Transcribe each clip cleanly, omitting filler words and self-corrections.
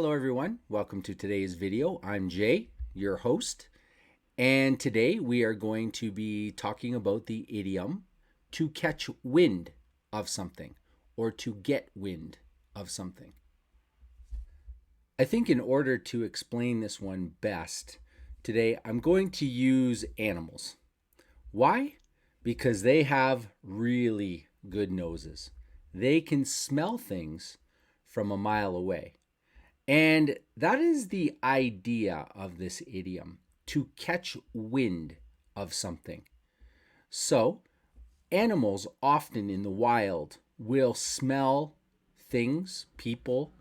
Hello everyone, welcome to today's video. I'm Jay, your host, and today we are going to be talking about the idiom to catch wind of something or to get wind of something. I think in order to explain this one best, today I'm going to use animals. Why? Because they have really good noses. They can smell things from a mile away. And that is the idea of this idiom, to catch wind of something. So, animals often in the wild will smell things, people,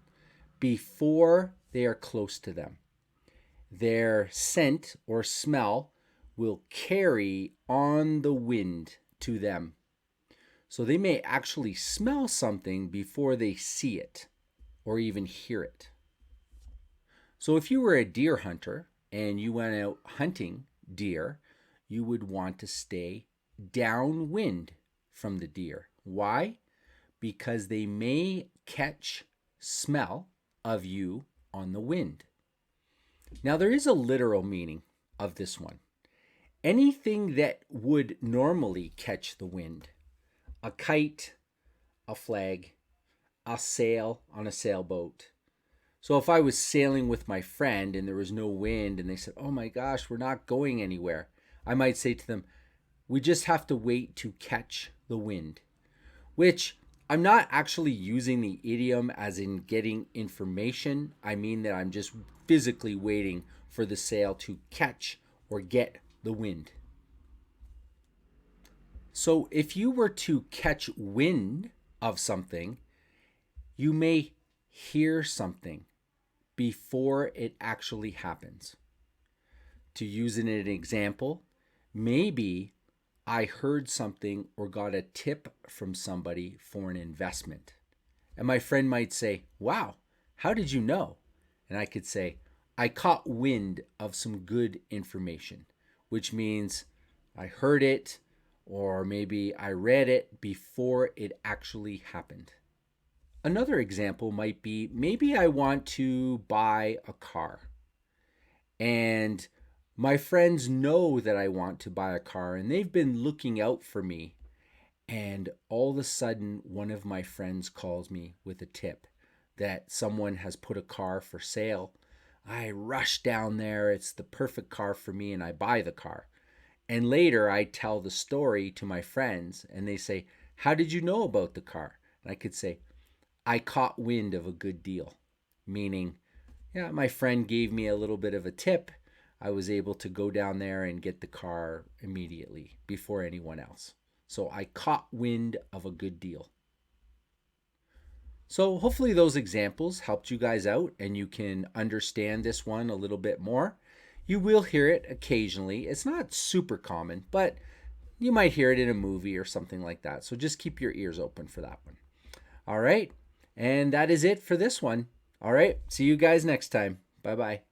before they are close to them. Their scent or smell will carry on the wind to them. So they may actually smell something before they see it or even hear it. So if you were a deer hunter and you went out hunting deer, you would want to stay downwind from the deer. Why? Because they may catch smell of you on the wind. Now there is a literal meaning of this one. Anything that would normally catch the wind, a kite, a flag, a sail on a sailboat. So if I was sailing with my friend and there was no wind and they said, "Oh my gosh, we're not going anywhere," I might say to them, "We just have to wait to catch the wind," which I'm not actually using the idiom as in getting information. I mean that I'm just physically waiting for the sail to catch or get the wind. So if you were to catch wind of something, you may hear something before it actually happens. To use it in an example, maybe I heard something or got a tip from somebody for an investment. And my friend might say, "Wow, how did you know?" And I could say, "I caught wind of some good information," which means I heard it or maybe I read it before it actually happened. Another example might be maybe I want to buy a car and my friends know that I want to buy a car and they've been looking out for me. And all of a sudden, one of my friends calls me with a tip that someone has put a car for sale. I rush down there. It's the perfect car for me and I buy the car. And later I tell the story to my friends and they say, "How did you know about the car?" And I could say, "I caught wind of a good deal," meaning, yeah, my friend gave me a little bit of a tip. I was able to go down there and get the car immediately before anyone else. So I caught wind of a good deal. So hopefully those examples helped you guys out and you can understand this one a little bit more. You will hear it occasionally. It's not super common, but you might hear it in a movie or something like that. So just keep your ears open for that one. All right. And that is it for this one. All right. See you guys next time. Bye-bye.